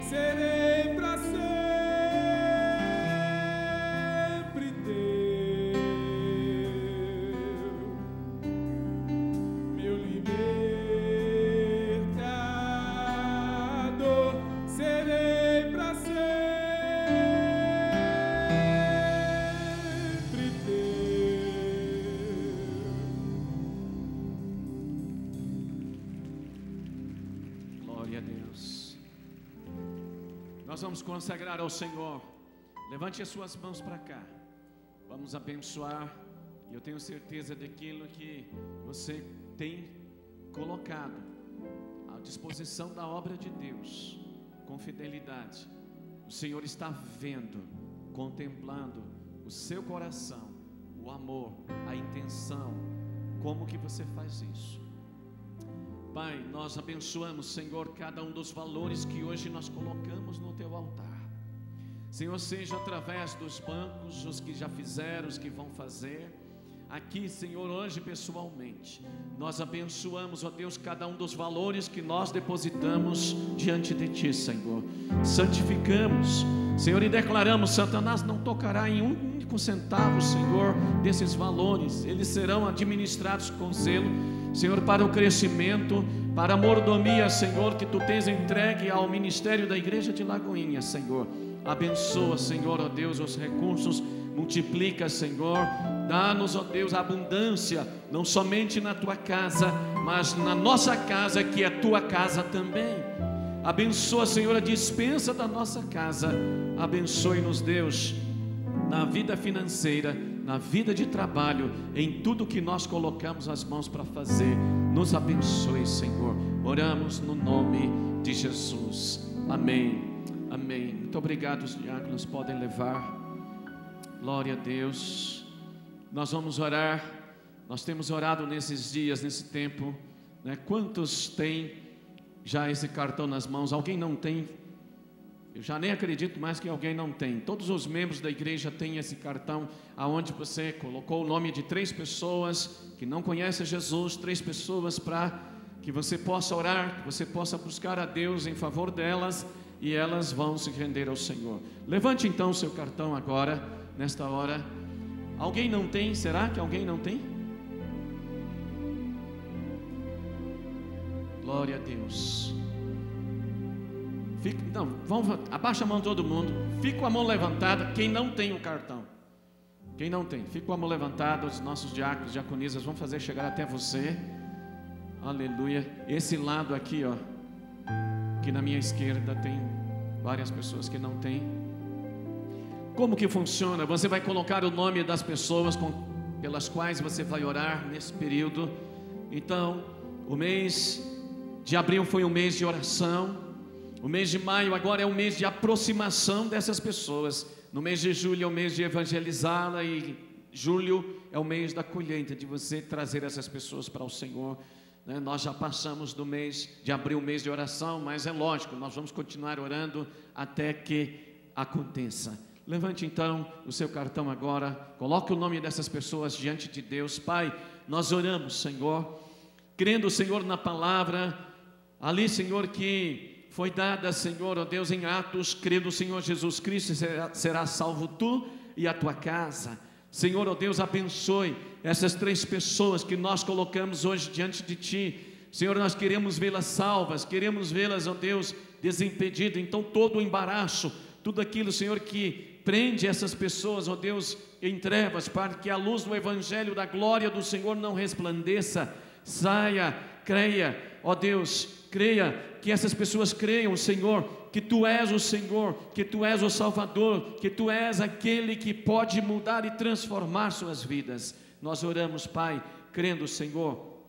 serei para sempre teu, meu libertador, serei para sempre teu. Glória a Deus. Nós vamos consagrar ao Senhor. Levante as suas mãos para cá. Vamos abençoar. E eu tenho certeza daquilo que você tem colocado à disposição da obra de Deus, com fidelidade. O Senhor está vendo, contemplando o seu coração, o amor, a intenção, como que você faz isso. Pai, nós abençoamos, Senhor, cada um dos valores que hoje nós colocamos no Teu altar. Senhor, seja através dos bancos, os que já fizeram, os que vão fazer. Aqui, Senhor, hoje pessoalmente, nós abençoamos, ó Deus, cada um dos valores que nós depositamos diante de Ti, Senhor. Santificamos, Senhor, e declaramos: Satanás não tocará em um único centavo, Senhor, desses valores. Eles serão administrados com zelo, Senhor, para o crescimento, para a mordomia, Senhor, que Tu tens entregue ao ministério da igreja de Lagoinha, Senhor. Abençoa, Senhor, ó Deus, os recursos, multiplica, Senhor, dá-nos, ó Deus, a abundância, não somente na Tua casa, mas na nossa casa, que é Tua casa também. Abençoa, Senhor, a despensa da nossa casa. Abençoe-nos, Deus, na vida financeira, na vida de trabalho, em tudo que nós colocamos as mãos para fazer. Nos abençoe, Senhor. Oramos no nome de Jesus. Amém. Amém. Muito obrigado. Os diáconos podem levar. Glória a Deus. Nós vamos orar. Nós temos orado nesses dias, nesse tempo, né? Quantos têm já esse cartão nas mãos? Alguém não tem? Eu já nem acredito mais que alguém não tem. Todos os membros da igreja têm esse cartão, aonde você colocou o nome de 3 pessoas que não conhecem Jesus, 3 pessoas para que você possa orar, que você possa buscar a Deus em favor delas, e elas vão se render ao Senhor. Levante então o seu cartão agora, nesta hora. Alguém não tem? Será que alguém não tem? Glória a Deus. Não, abaixa a mão todo mundo. Fica com a mão levantada quem não tem o cartão. Quem não tem, fica com a mão levantada. Os nossos diáconos, diaconisas vão fazer chegar até você. Aleluia. Esse lado aqui, ó, aqui na minha esquerda, tem várias pessoas que não têm. Como que funciona? Você vai colocar o nome das pessoas pelas quais você vai orar nesse período. Então, o mês de abril foi um mês de oração. O mês de maio agora é um mês de aproximação dessas pessoas. No mês de julho é o mês de evangelizá-la, e julho é o mês da colheita, de você trazer essas pessoas para o Senhor, né? Nós já passamos do mês de abril, mês de oração, mas é lógico, nós vamos continuar orando até que aconteça. Levante então o seu cartão agora, coloque o nome dessas pessoas diante de Deus. Pai, nós oramos, Senhor, crendo, Senhor, na palavra ali, Senhor, que foi dada, Senhor, ó Deus, em Atos, crendo, Senhor, Jesus Cristo será salvo tu e a tua casa. Senhor, ó Deus, abençoe essas 3 pessoas que nós colocamos hoje diante de Ti. Senhor, nós queremos vê-las salvas, queremos vê-las, ó Deus, desimpedidas. Então todo o embaraço, tudo aquilo, Senhor, que prende essas pessoas, ó Deus, em trevas, para que a luz do Evangelho da glória do Senhor não resplandeça, saia, creia, ó Deus, creia, que essas pessoas creiam, Senhor, que Tu és o Senhor, que Tu és o Salvador, que Tu és aquele que pode mudar e transformar suas vidas. Nós oramos, Pai, crendo, Senhor,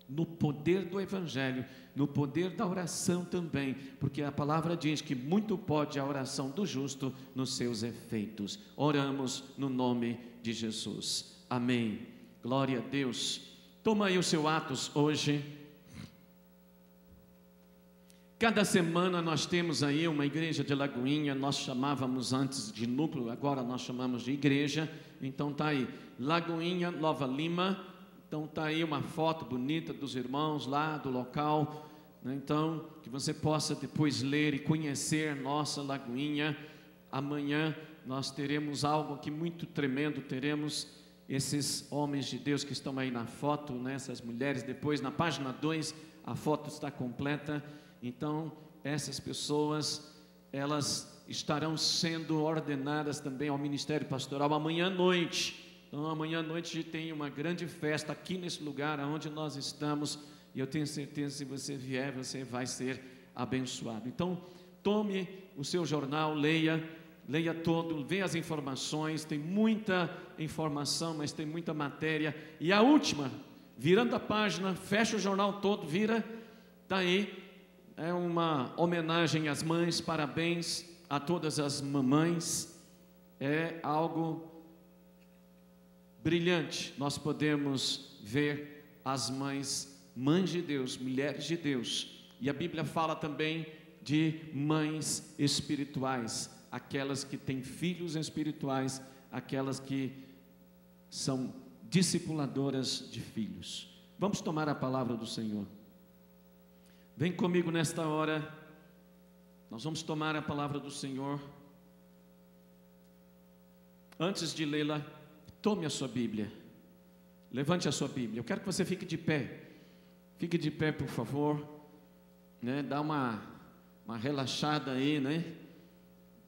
no poder do Evangelho, no poder da oração também, porque a palavra diz que muito pode a oração do justo nos seus efeitos. Oramos no nome de Jesus. Amém. Glória a Deus. Toma aí o seu Atos hoje. Cada semana nós temos aí uma igreja de Lagoinha. Nós chamávamos antes de núcleo, agora nós chamamos de igreja. Então está aí, Lagoinha, Nova Lima, Então está aí uma foto bonita dos irmãos lá do local, né? Então que você possa depois ler e conhecer nossa Lagoinha. Amanhã nós teremos algo aqui muito tremendo, teremos esses homens de Deus que estão aí na foto, né? Essas mulheres. Depois na página 2 a foto está completa. Então essas pessoas, elas estarão sendo ordenadas também ao ministério pastoral amanhã à noite. Então amanhã à noite tem uma grande festa aqui nesse lugar onde nós estamos, e eu tenho certeza que se você vier, você vai ser abençoado. Então tome o seu jornal, leia todo, veja as informações, tem muita informação, mas tem muita matéria. E a última, virando a página, fecha o jornal todo, vira, está aí, é uma homenagem às mães, parabéns a todas as mamães, é algo brilhante. Nós podemos ver as mães de Deus, mulheres de Deus, e a Bíblia fala também de mães espirituais, aquelas que têm filhos espirituais, aquelas que são discipuladoras de filhos. Vamos tomar a palavra do Senhor. Vem comigo nesta hora, nós vamos tomar a palavra do Senhor. Antes de lê-la, tome a sua Bíblia, levante a sua Bíblia. Eu quero que você fique de pé, por favor, né? Dá uma relaxada aí, né?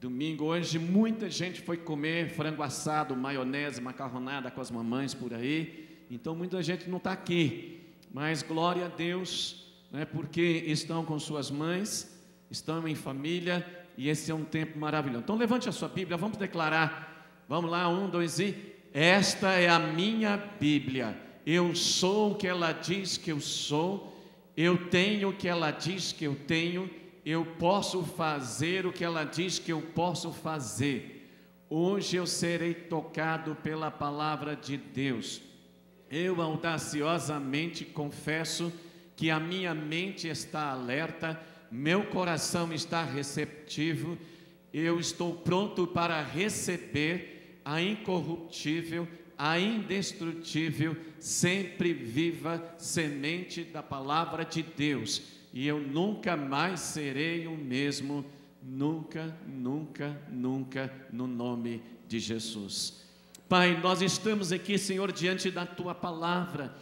Domingo, hoje, muita gente foi comer frango assado, maionese, macarronada com as mamães por aí, então muita gente não está aqui, mas glória a Deus, né? Porque estão com suas mães, estão em família, e esse é um tempo maravilhoso. Então levante a sua Bíblia, vamos declarar, vamos lá, 1, 2 e... Esta é a minha Bíblia, eu sou o que ela diz que eu sou, eu tenho o que ela diz que eu tenho, eu posso fazer o que ela diz que eu posso fazer. Hoje eu serei tocado pela palavra de Deus. Eu audaciosamente confesso que a minha mente está alerta, meu coração está receptivo, eu estou pronto para receber a incorruptível, a indestrutível, sempre viva semente da palavra de Deus, e eu nunca mais serei o mesmo, nunca, nunca, nunca, no nome de Jesus. Pai, nós estamos aqui, Senhor, diante da Tua palavra,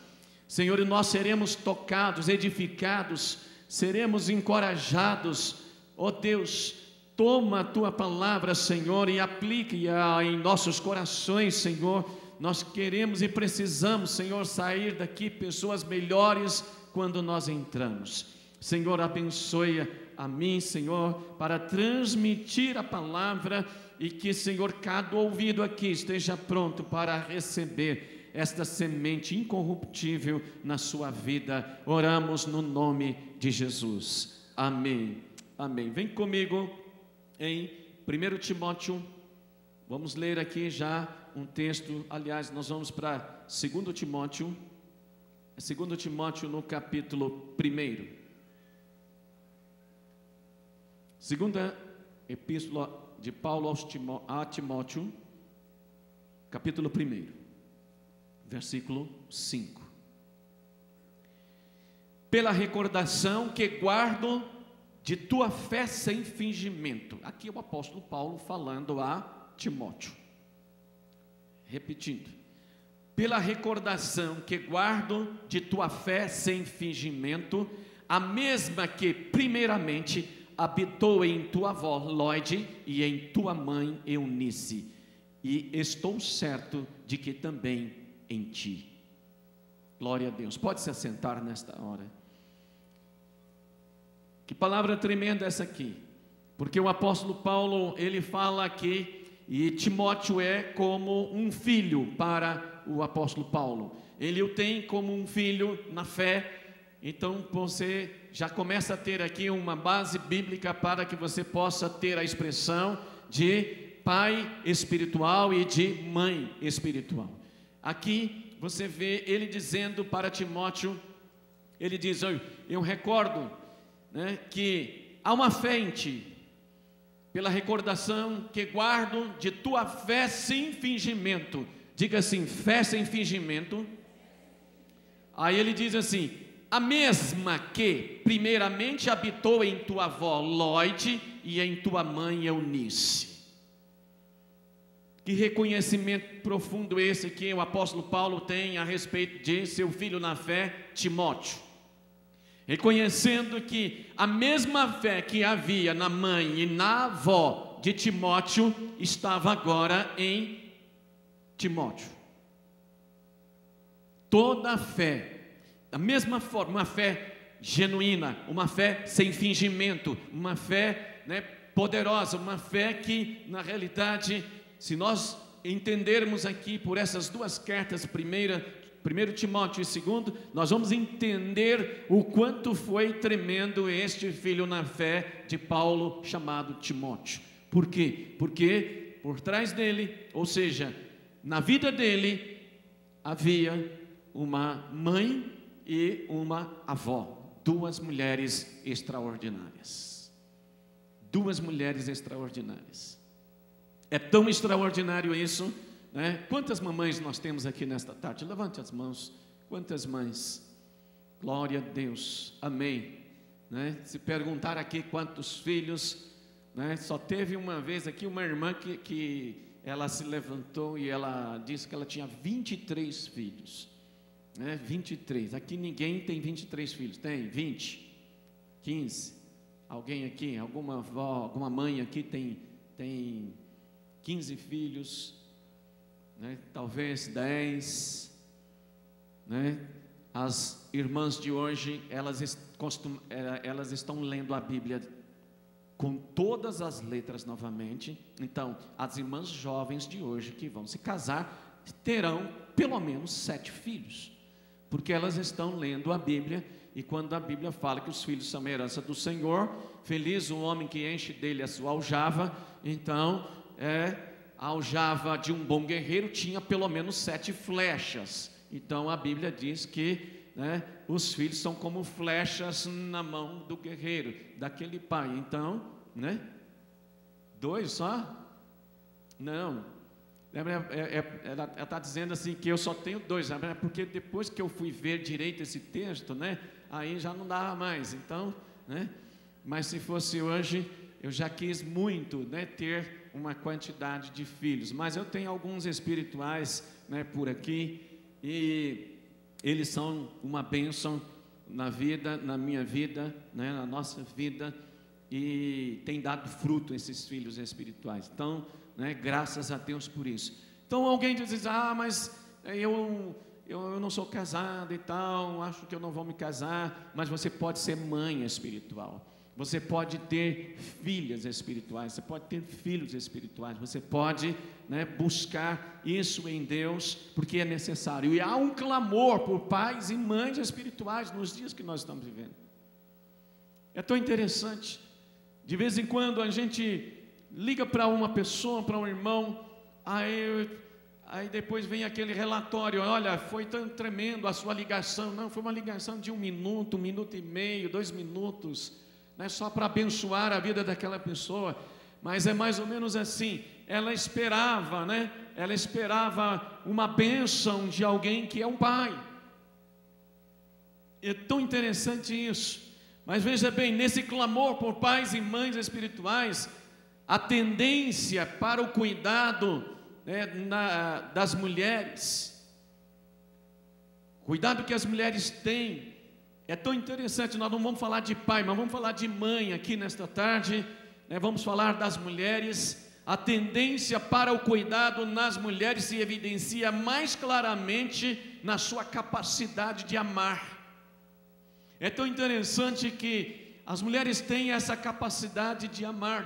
Senhor, e nós seremos tocados, edificados, seremos encorajados, ó Deus. Toma a Tua palavra, Senhor, e aplique-a em nossos corações, Senhor. Nós queremos e precisamos, Senhor, sair daqui pessoas melhores quando nós entramos. Senhor, abençoe a mim, Senhor, para transmitir a palavra, e que, Senhor, cada ouvido aqui esteja pronto para receber esta semente incorruptível na sua vida. Oramos no nome de Jesus. Amém. Amém. Vem comigo em 1 Timóteo, vamos ler aqui já um texto, aliás, nós vamos para 2 Timóteo, 2 Timóteo no capítulo 1, segunda epístola de Paulo a Timóteo, capítulo 1, versículo 5. Pela recordação que guardo de tua fé sem fingimento. Aqui é o apóstolo Paulo falando a Timóteo, repetindo: pela recordação que guardo de tua fé sem fingimento, a mesma que primeiramente habitou em tua avó Lóide e em tua mãe Eunice, e estou certo de que também em ti. Glória a Deus. Pode se assentar nesta hora. Que palavra tremenda essa aqui, porque o apóstolo Paulo, ele fala aqui, e Timóteo é como um filho para o apóstolo Paulo, ele o tem como um filho na fé. Então você já começa a ter aqui uma base bíblica para que você possa ter a expressão de pai espiritual e de mãe espiritual. Aqui você vê ele dizendo para Timóteo, ele diz: eu recordo, né, que há uma fé em ti, pela recordação que guardo de tua fé sem fingimento. Diga assim: fé sem fingimento Aí ele diz assim: a mesma que primeiramente habitou em tua avó Lóide e em tua mãe Eunice. Que reconhecimento profundo esse que o apóstolo Paulo tem a respeito de seu filho na fé, Timóteo. Reconhecendo que a mesma fé que havia na mãe e na avó de Timóteo estava agora em Timóteo. Toda a fé, da mesma forma, uma fé genuína, uma fé sem fingimento, uma fé, poderosa, uma fé que na realidade, se nós entendermos aqui por essas duas cartas, primeiro Timóteo e segundo, nós vamos entender o quanto foi tremendo este filho na fé de Paulo chamado Timóteo. Por quê? Porque por trás dele, ou seja, na vida dele, havia uma mãe e uma avó, duas mulheres extraordinárias. Duas mulheres extraordinárias. É tão extraordinário isso, né? Quantas mamães nós temos aqui nesta tarde? Levante as mãos. Quantas mães? Glória a Deus, amém, né? Se perguntar aqui quantos filhos, né? Só teve uma vez aqui uma irmã que ela se levantou e ela disse que ela tinha 23 filhos, né? 23, aqui ninguém tem 23 filhos, tem 20, 15, alguém aqui, alguma avó, alguma mãe aqui tem 15 filhos, né? Talvez 10, né? As irmãs de hoje, elas estão lendo a Bíblia com todas as letras novamente. Então, as irmãs jovens de hoje que vão se casar terão pelo menos 7 filhos, porque elas estão lendo a Bíblia. E quando a Bíblia fala que os filhos são a herança do Senhor, feliz o homem que enche dele a sua aljava. Então, a aljava de um bom guerreiro tinha pelo menos 7 flechas. Então a Bíblia diz que, né, os filhos são como flechas na mão do guerreiro, daquele pai. Então, né, 2 só? Não. Ela está dizendo assim que eu só tenho 2, porque depois que eu fui ver direito esse texto, né, aí já não dava mais. Então, né, mas se fosse hoje, eu já quis muito, né, ter uma quantidade de filhos, mas eu tenho alguns espirituais, né, por aqui, e eles são uma bênção na vida, na minha vida, né, na nossa vida, e tem dado fruto esses filhos espirituais. Então, né, graças a Deus por isso. Então alguém diz: mas eu não sou casado e tal, acho que eu não vou me casar. Mas você pode ser mãe espiritual. Você pode ter filhas espirituais, você pode ter filhos espirituais, você pode, né, buscar isso em Deus, porque é necessário. E há um clamor por pais e mães espirituais nos dias que nós estamos vivendo. É tão interessante. De vez em quando a gente liga para uma pessoa, para um irmão, aí depois vem aquele relatório: olha, foi tão tremendo a sua ligação. Não, foi uma ligação de 1 minuto, 1 minuto e meio, 2 minutos, não é só para abençoar a vida daquela pessoa, mas é mais ou menos assim. Ela esperava, né? Ela esperava uma bênção de alguém que é um pai. É tão interessante isso. Mas veja bem, nesse clamor por pais e mães espirituais, a tendência para o cuidado, né, das mulheres, cuidado que as mulheres têm, é tão interessante. Nós não vamos falar de pai, mas vamos falar de mãe aqui nesta tarde, né? Vamos falar das mulheres. A tendência para o cuidado nas mulheres se evidencia mais claramente na sua capacidade de amar. É tão interessante que as mulheres têm essa capacidade de amar.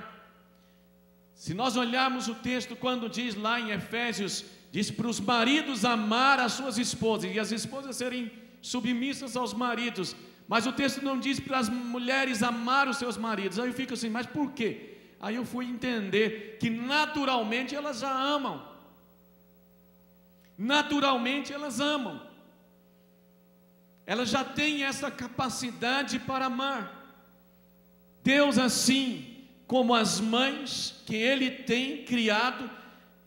Se nós olharmos o texto, quando diz lá em Efésios, diz para os maridos amar as suas esposas e as esposas serem submissas aos maridos, mas o texto não diz para as mulheres amar os seus maridos. Aí eu fico assim: mas por quê? Aí eu fui entender que naturalmente elas já amam. Naturalmente elas amam. Elas já têm essa capacidade para amar. Deus, assim como as mães que Ele tem criado,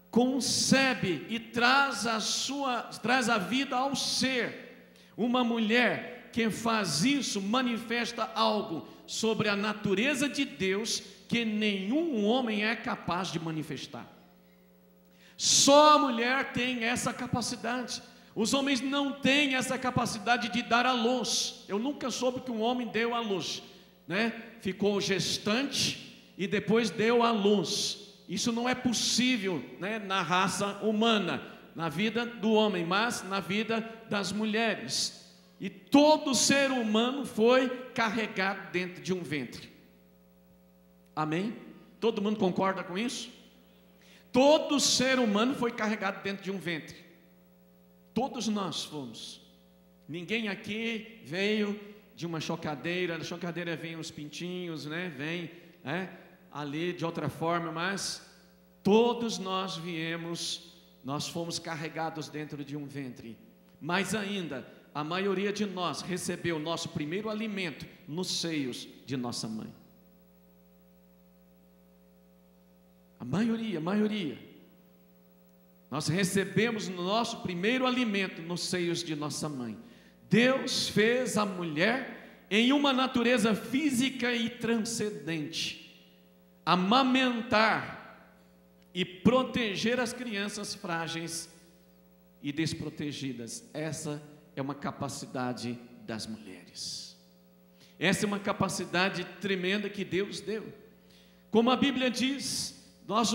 concebe e traz a vida ao ser. Uma mulher que faz isso manifesta algo sobre a natureza de Deus que nenhum homem é capaz de manifestar. Só a mulher tem essa capacidade. Os homens não têm essa capacidade de dar à luz. Eu nunca soube que um homem deu à luz, né? Ficou gestante e depois deu à luz. Isso não é possível, né, na raça humana, na vida do homem, mas na vida das mulheres. E todo ser humano foi carregado dentro de um ventre. Amém? Todo mundo concorda com isso? Todo ser humano foi carregado dentro de um ventre. Todos nós fomos. Ninguém aqui veio de uma chocadeira. Na chocadeira vem os pintinhos, né? Vem, ali de outra forma, mas todos nós viemos, nós fomos carregados dentro de um ventre. Mais ainda, a maioria de nós recebeu o nosso primeiro alimento nos seios de nossa mãe. A maioria. Nós recebemos o nosso primeiro alimento nos seios de nossa mãe. Deus fez a mulher em uma natureza física e transcendente, amamentar e proteger as crianças frágeis e desprotegidas. Essa é uma capacidade das mulheres. Essa é uma capacidade tremenda que Deus deu. Como a Bíblia diz, nós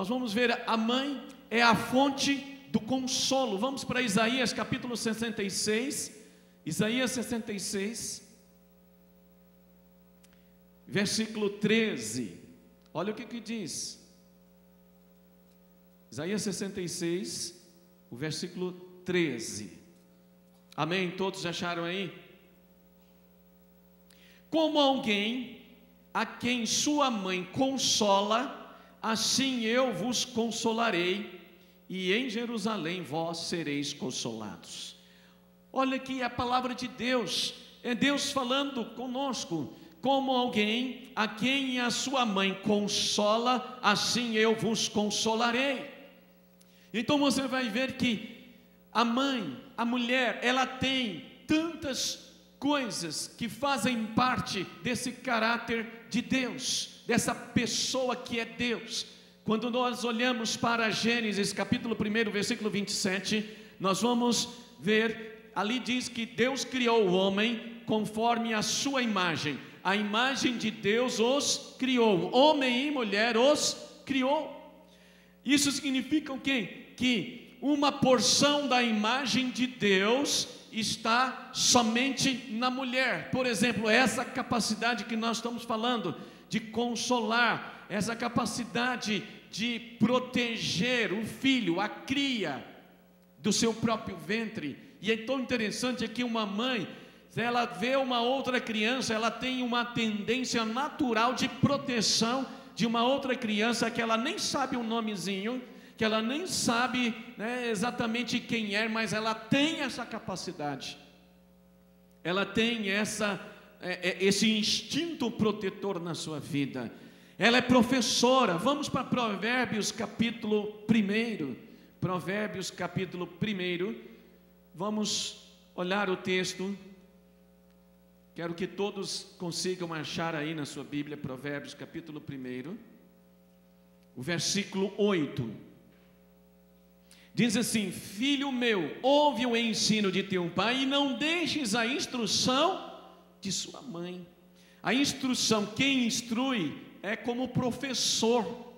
vamos ver, a mãe é a fonte do consolo. Vamos para Isaías capítulo 66, Isaías 66, versículo 13, olha o que diz, Isaías 66, o versículo 13, amém? Todos acharam aí? Como alguém a quem sua mãe consola, assim eu vos consolarei, e em Jerusalém vós sereis consolados. Olha aqui a palavra de Deus, é Deus falando conosco. Como alguém a quem a sua mãe consola, assim eu vos consolarei. Então você vai ver que a mãe, a mulher, ela tem tantas coisas que fazem parte desse caráter de Deus, dessa pessoa que é Deus. Quando nós olhamos para Gênesis capítulo 1, versículo 27, nós vamos ver, ali diz que Deus criou o homem conforme a sua imagem. A imagem de Deus os criou, homem e mulher os criou. Isso significa o quê? Que uma porção da imagem de Deus está somente na mulher. Por exemplo, essa capacidade que nós estamos falando, de consolar, essa capacidade de proteger o filho, a cria do seu próprio ventre. E é tão interessante que uma mãe, se ela vê uma outra criança, ela tem uma tendência natural de proteção de uma outra criança que ela nem sabe o nomezinho, que ela nem sabe, né, exatamente quem é, mas ela tem essa capacidade, ela tem esse instinto protetor na sua vida. Ela é professora. Vamos para Provérbios capítulo 1, Provérbios capítulo 1, vamos olhar o texto, quero que todos consigam achar aí na sua Bíblia, Provérbios capítulo 1, o versículo 8, diz assim: filho meu, ouve o ensino de teu pai e não deixes a instrução de sua mãe. A instrução, quem instrui é como professor,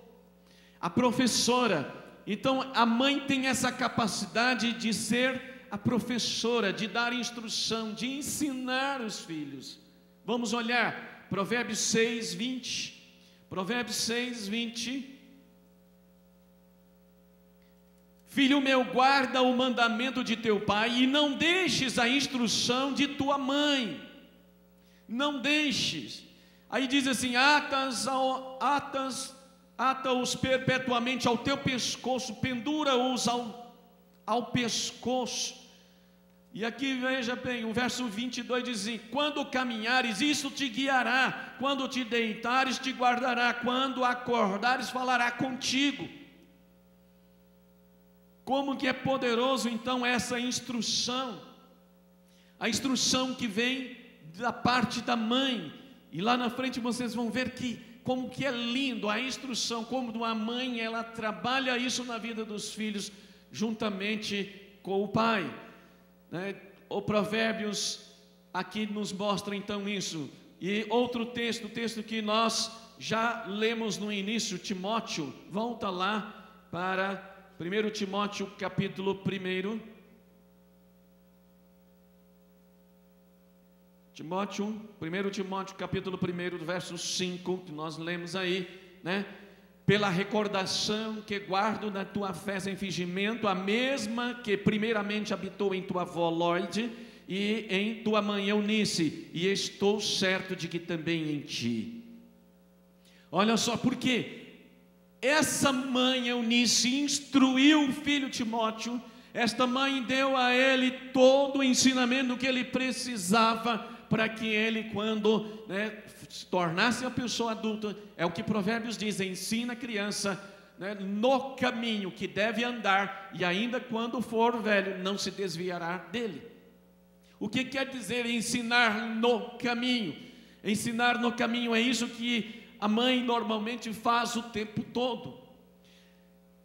a professora. Então a mãe tem essa capacidade de ser a professora, de dar instrução, de ensinar os filhos. Vamos olhar Provérbios 6, 20. Provérbios 6, 20. Filho meu, guarda o mandamento de teu pai e não deixes a instrução de tua mãe. Não deixes. Aí diz assim: ata-os perpetuamente ao teu pescoço, pendura-os ao pescoço. E aqui veja bem, o verso 22 diz assim: quando caminhares, isso te guiará, quando te deitares, te guardará, quando acordares, falará contigo. Como que é poderoso então essa instrução a instrução que vem da parte da mãe. E lá na frente vocês vão ver como que é lindo a instrução, como a mãe, ela trabalha isso na vida dos filhos, juntamente com o pai, né? O Provérbios aqui nos mostra então isso. E outro texto, o texto que nós já lemos no início, Timóteo, volta lá para 1 Timóteo capítulo 1. Primeiro Timóteo capítulo 1, do verso 5, que nós lemos aí, né? Pela recordação que guardo da tua fé sem fingimento, a mesma que primeiramente habitou em tua avó Loide e em tua mãe Eunice, e estou certo de que também em ti. Olha só, porque essa mãe Eunice instruiu o filho Timóteo. Esta mãe deu a ele todo o ensinamento que ele precisava para que ele, quando se tornasse uma pessoa adulta, é o que Provérbios diz, ensina a criança no caminho que deve andar, e ainda quando for velho, não se desviará dele. O que quer dizer ensinar no caminho? Ensinar no caminho é isso que a mãe normalmente faz o tempo todo.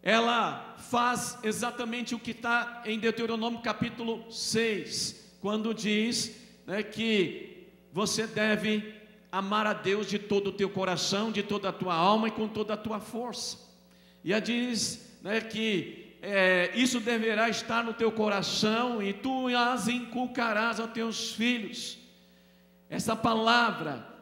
Ela faz exatamente o que está em Deuteronômio capítulo 6, quando diz que você deve amar a Deus de todo o teu coração, de toda a tua alma e com toda a tua força. E ela diz que isso deverá estar no teu coração e tu as inculcarás aos teus filhos. Essa palavra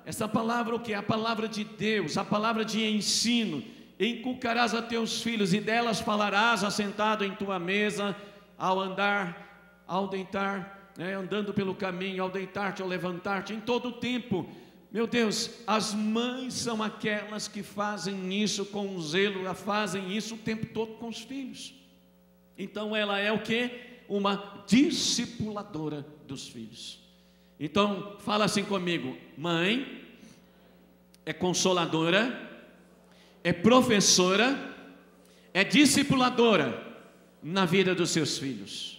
o que é? A palavra de Deus, a palavra de ensino. Inculcarás a teus filhos e delas falarás assentado em tua mesa, ao andar, ao deitar, andando pelo caminho, ao deitar-te, ao levantar-te, em todo o tempo. Meu Deus, as mães são aquelas que fazem isso com zelo, fazem isso o tempo todo com os filhos. Então ela é o que? Uma discipuladora dos filhos. Então fala assim comigo: mãe é consoladora, é professora, é discipuladora na vida dos seus filhos.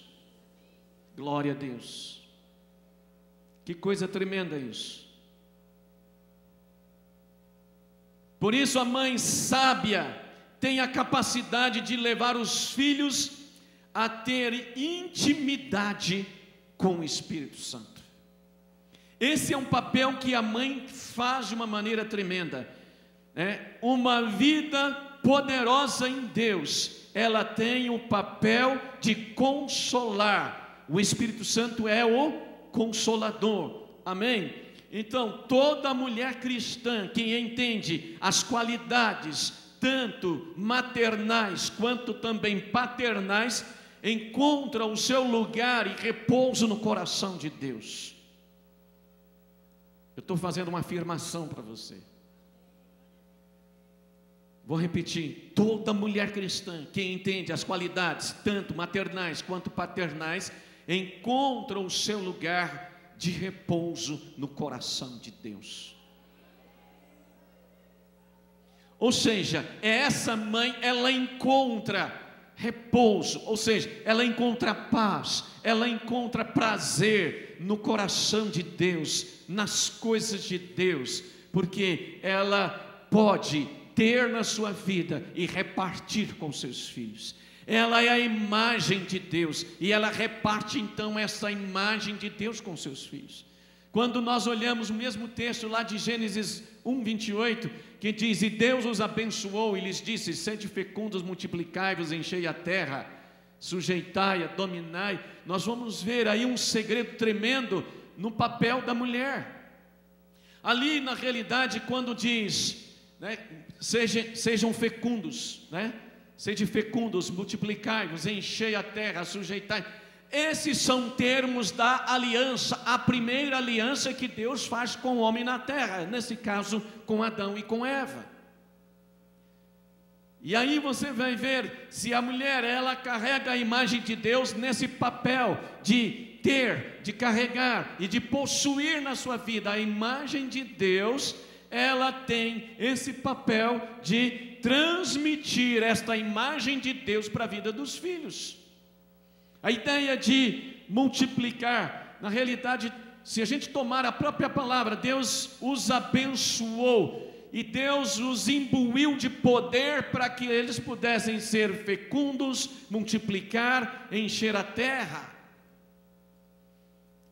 Glória a Deus. Que coisa tremenda isso. Por isso a mãe sábia tem a capacidade de levar os filhos a ter intimidade com o Espírito Santo. Esse é um papel que a mãe faz de uma maneira tremenda. Uma vida poderosa em Deus, ela tem o papel de consolar. O Espírito Santo é o consolador. Amém? Então, toda mulher cristã que entende as qualidades, tanto maternais quanto também paternais, encontra o seu lugar e repouso no coração de Deus. Eu estou fazendo uma afirmação para você. Vou repetir: toda mulher cristã que entende as qualidades, tanto maternais quanto paternais, encontra o seu lugar de repouso no coração de Deus. Ou seja, essa mãe, ela encontra repouso, ou seja, ela encontra paz, ela encontra prazer no coração de Deus, nas coisas de Deus, porque ela pode ter na sua vida e repartir com seus filhos. Ela é a imagem de Deus e ela reparte então essa imagem de Deus com seus filhos. Quando nós olhamos o mesmo texto lá de Gênesis 1:28, que diz: e Deus os abençoou e lhes disse: sede fecundos, multiplicai-vos, enchei a terra, sujeitai-a, dominai. Nós vamos ver aí um segredo tremendo no papel da mulher. Ali na realidade, quando diz, sejam fecundos, sede fecundos, multiplicai-vos, enchei a terra, sujeitai. Esses são termos da aliança, a primeira aliança que Deus faz com o homem na terra, nesse caso com Adão e com Eva. E aí você vai ver se a mulher, ela carrega a imagem de Deus nesse papel de ter, de carregar e de possuir na sua vida a imagem de Deus. Ela tem esse papel de transmitir esta imagem de Deus para a vida dos filhos. A ideia de multiplicar na realidade, se a gente tomar a própria palavra, Deus os abençoou e Deus os imbuiu de poder para que eles pudessem ser fecundos, multiplicar, encher a terra.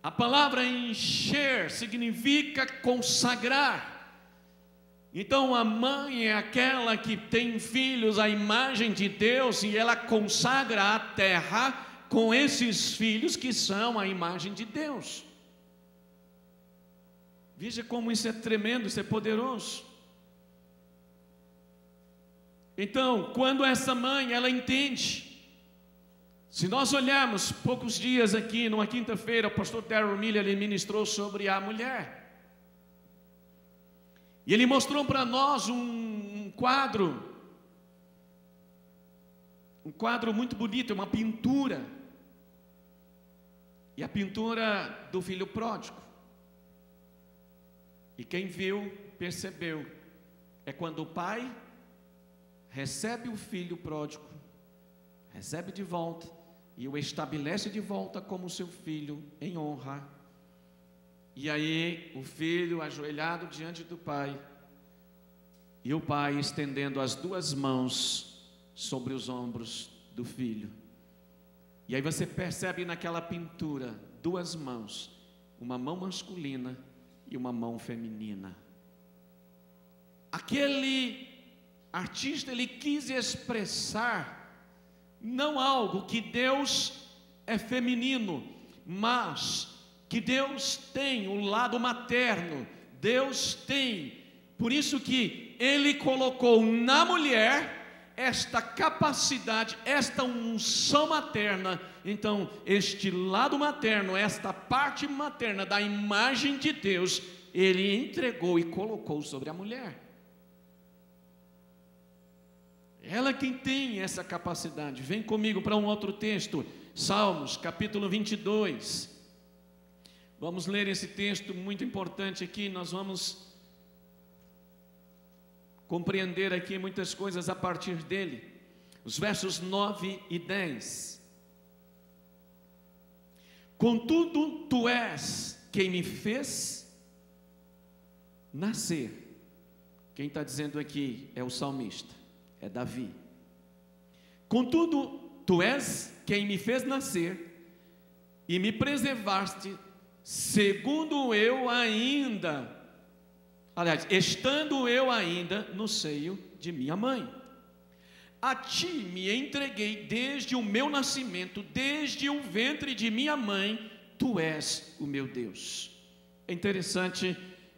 A palavra encher significa consagrar. Então a mãe é aquela que tem filhos à imagem de Deus e ela consagra a terra com esses filhos que são a imagem de Deus. Veja como isso é tremendo, isso é poderoso. Então, quando essa mãe, ela entende, se nós olharmos poucos dias aqui, numa quinta-feira, o pastor Darrell Miller, ele ministrou sobre a mulher. E ele mostrou para nós um quadro muito bonito, uma pintura. E a pintura do filho pródigo. E quem viu, percebeu, é quando o pai recebe o filho pródigo, recebe de volta e o estabelece de volta como seu filho em honra. E aí o filho ajoelhado diante do pai, e o pai estendendo as duas mãos sobre os ombros do filho. E aí você percebe naquela pintura duas mãos, uma mão masculina e uma mão feminina. Aquele artista, ele quis expressar não algo que Deus é feminino, mas que Deus tem o lado materno, Deus tem, por isso que Ele colocou na mulher esta capacidade, esta unção materna. Então este lado materno, esta parte materna da imagem de Deus, Ele entregou e colocou sobre a mulher. Ela quem tem essa capacidade. Vem comigo para um outro texto, Salmos capítulo 22. Vamos ler esse texto muito importante aqui. Nós vamos compreender aqui muitas coisas a partir dele. Os versos 9 e 10. Contudo, tu és quem me fez nascer. Quem está dizendo aqui é o salmista, é Davi. Contudo, tu és quem me fez nascer e me preservaste, segundo eu ainda, aliás, estando eu ainda no seio de minha mãe. A ti me entreguei desde o meu nascimento, desde o ventre de minha mãe, tu és o meu Deus. É interessante,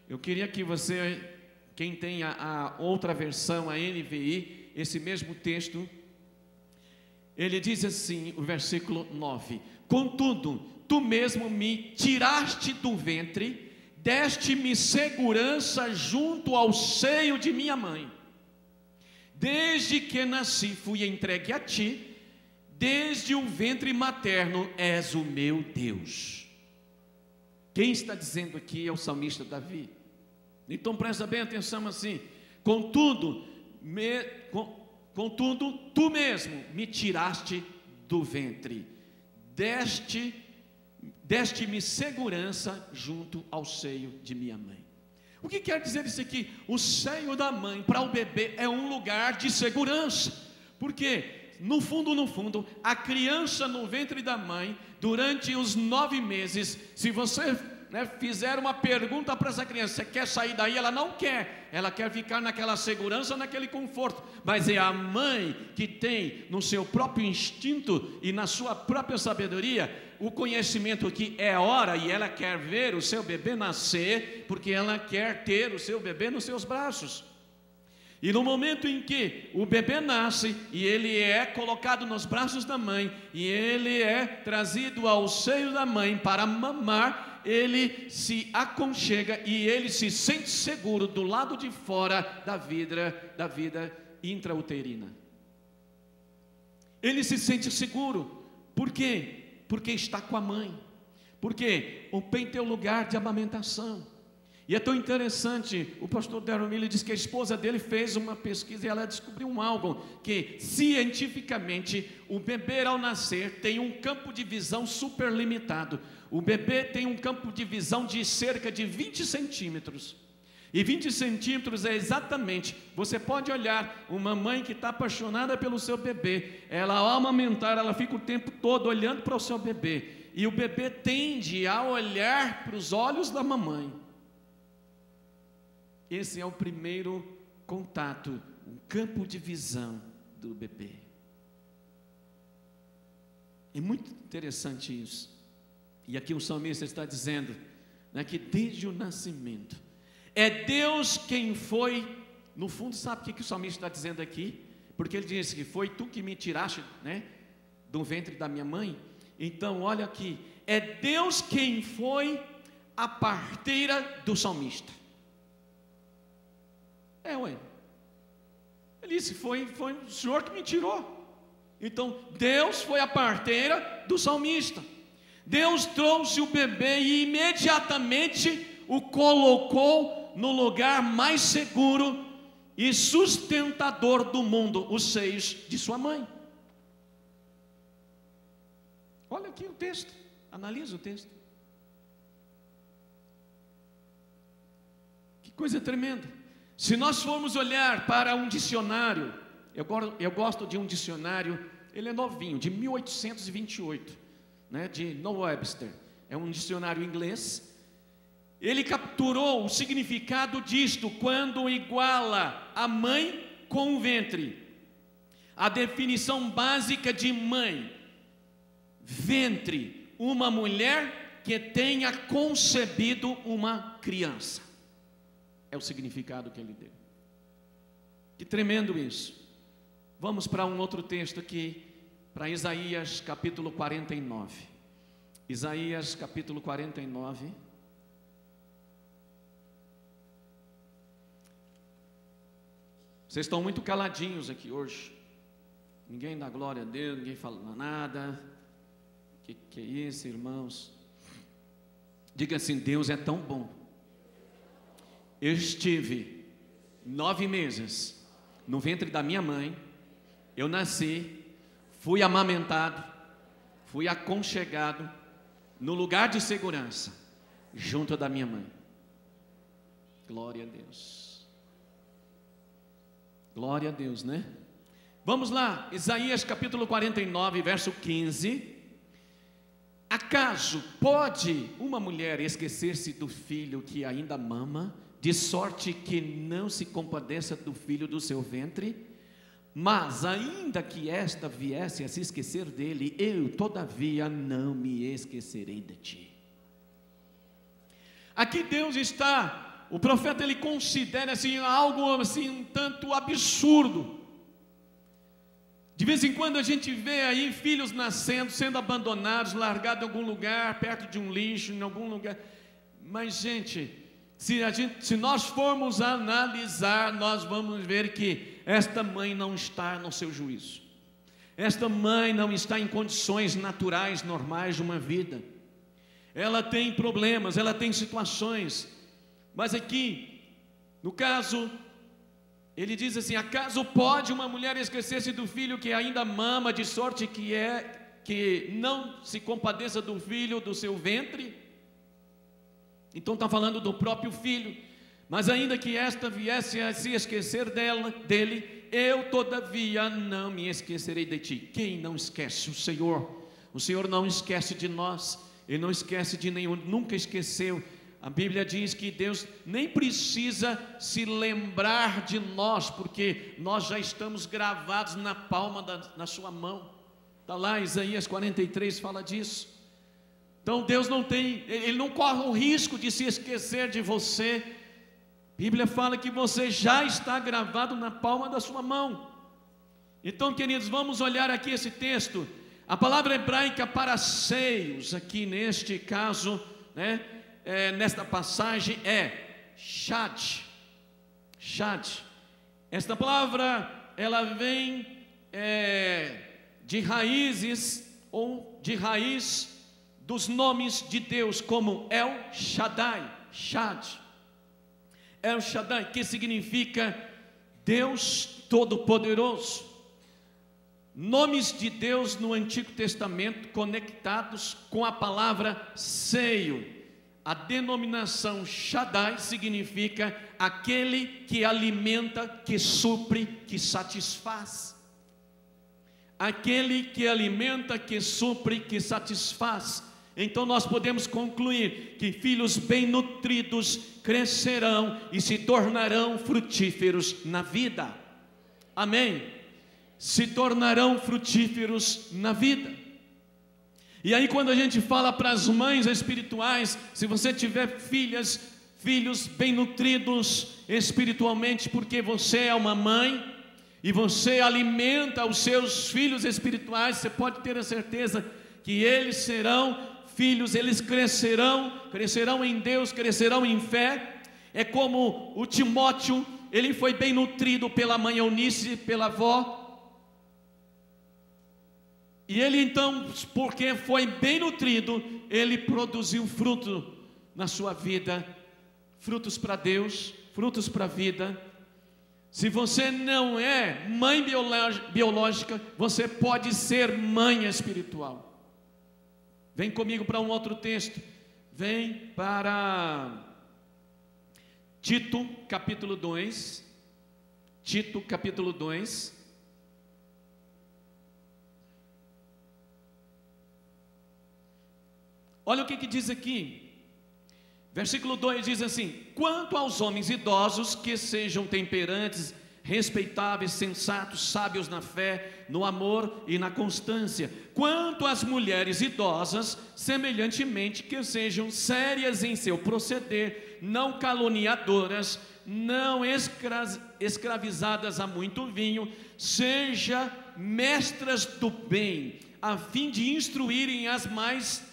eu queria que você, quem tem a outra versão, a NVI, esse mesmo texto, ele diz assim, o versículo 9: contudo, tu mesmo me tiraste do ventre, deste-me segurança junto ao seio de minha mãe. Desde que nasci fui entregue a ti, desde o ventre materno és o meu Deus. Quem está dizendo aqui é o salmista Davi. Então presta bem atenção assim: contudo, tu mesmo me tiraste do ventre, deste-me segurança junto ao seio de minha mãe. O que quer dizer isso aqui? O seio da mãe para o bebê é um lugar de segurança, porque no fundo, a criança no ventre da mãe, durante os 9 meses, se você fizer uma pergunta para essa criança, você quer sair daí? Ela não quer, ela quer ficar naquela segurança, naquele conforto, mas é a mãe que tem no seu próprio instinto e na sua própria sabedoria o conhecimento que é hora, e ela quer ver o seu bebê nascer, porque ela quer ter o seu bebê nos seus braços. E no momento em que o bebê nasce e ele é colocado nos braços da mãe e ele é trazido ao seio da mãe para mamar, ele se aconchega e ele se sente seguro do lado de fora da vida intrauterina. Ele se sente seguro. Por quê? Porque está com a mãe. Porque o peito é o lugar de amamentação. E é tão interessante, o pastor Darren Miller diz que a esposa dele fez uma pesquisa e ela descobriu algo, que cientificamente o bebê ao nascer tem um campo de visão super limitado. O bebê tem um campo de visão de cerca de 20 centímetros. E 20 centímetros é exatamente, você pode olhar uma mãe que está apaixonada pelo seu bebê, ela ao amamentar, ela fica o tempo todo olhando para o seu bebê, e o bebê tende a olhar para os olhos da mamãe. Esse é o primeiro contato, um campo de visão do bebê. É muito interessante isso. E aqui o salmista está dizendo, né, que desde o nascimento, é Deus quem foi, no fundo, sabe o que o salmista está dizendo aqui? Porque ele diz que foi tu que me tiraste, né, do ventre da minha mãe. Então olha aqui, é Deus quem foi a parteira do salmista. Ele disse, foi o Senhor que me tirou. Então Deus foi a parteira do salmista. Deus trouxe o bebê e imediatamente o colocou no lugar mais seguro e sustentador do mundo, os seios de sua mãe. Olha aqui o texto, analisa o texto. Que coisa tremenda. Se nós formos olhar para um dicionário, eu gosto de um dicionário, ele é novinho, de 1828, né, de Noah Webster, é um dicionário inglês. Ele capturou o significado disto quando iguala a mãe com o ventre. A definição básica de mãe: ventre, uma mulher que tenha concebido uma criança. É o significado que ele deu. Que tremendo isso. Vamos para um outro texto aqui, para Isaías capítulo 49. Isaías capítulo 49. Vocês estão muito caladinhos aqui hoje. Ninguém dá glória a Deus, ninguém fala nada. Que é isso, irmãos? Diga assim: Deus é tão bom. Eu estive 9 meses no ventre da minha mãe. Eu nasci, fui amamentado, fui aconchegado no lugar de segurança, junto da minha mãe. Glória a Deus. Glória a Deus, né? Vamos lá, Isaías capítulo 49, verso 15. Acaso pode uma mulher esquecer-se do filho que ainda mama, de sorte que não se compadeça do filho do seu ventre? Mas ainda que esta viesse a se esquecer dele, eu todavia não me esquecerei de ti. Aqui Deus está, o profeta ele considera assim algo assim um tanto absurdo. De vez em quando a gente vê aí filhos nascendo, sendo abandonados, largados em algum lugar, perto de um lixo, em algum lugar. Mas gente, se nós formos analisar, nós vamos ver que esta mãe não está no seu juízo. Esta mãe não está em condições naturais, normais de uma vida. Ela tem problemas, ela tem situações. Mas aqui, no caso, ele diz assim: acaso pode uma mulher esquecer-se do filho que ainda mama, de sorte que não se compadeça do filho do seu ventre? Então está falando do próprio filho. Mas ainda que esta viesse a se esquecer dele, eu todavia não me esquecerei de ti. Quem não esquece? O Senhor não esquece de nós. Ele não esquece de nenhum, nunca esqueceu. A Bíblia diz que Deus nem precisa se lembrar de nós, porque nós já estamos gravados na palma da sua mão. Está lá, Isaías 43 fala disso. Então Deus Ele não corre o risco de se esquecer de você. A Bíblia fala que você já está gravado na palma da sua mão. Então, queridos, vamos olhar aqui esse texto. A palavra hebraica para seios, aqui neste caso, né, nesta passagem é shad. Shad. Esta palavra, ela vem de raízes ou de raiz dos nomes de Deus, como El Shaddai, Shad. El Shaddai, que significa Deus Todo-Poderoso. Nomes de Deus no Antigo Testamento conectados com a palavra seio. A denominação Shaddai significa aquele que alimenta, que supre, que satisfaz. Aquele que alimenta, que supre, que satisfaz. Então nós podemos concluir que filhos bem nutridos crescerão e se tornarão frutíferos na vida. Amém? Se tornarão frutíferos na vida. E aí quando a gente fala para as mães espirituais, se você tiver filhos bem nutridos espiritualmente, porque você é uma mãe e você alimenta os seus filhos espirituais, você pode ter a certeza que eles serão filhos, eles crescerão em Deus, crescerão em fé. É como o Timóteo, ele foi bem nutrido pela mãe Eunice, pela avó. E ele então, porque foi bem nutrido, ele produziu fruto na sua vida, frutos para Deus, frutos para a vida. Se você não é mãe biológica, você pode ser mãe espiritual. Vem comigo para um outro texto. Vem para Tito capítulo 2. Tito capítulo 2. Olha o que diz aqui. Versículo 2 diz assim: quanto aos homens idosos, que sejam temperantes, respeitáveis, sensatos, sábios na fé, no amor e na constância. Quanto às mulheres idosas, semelhantemente, que sejam sérias em seu proceder, não caluniadoras, não escravizadas a muito vinho, seja mestras do bem, a fim de instruírem as mais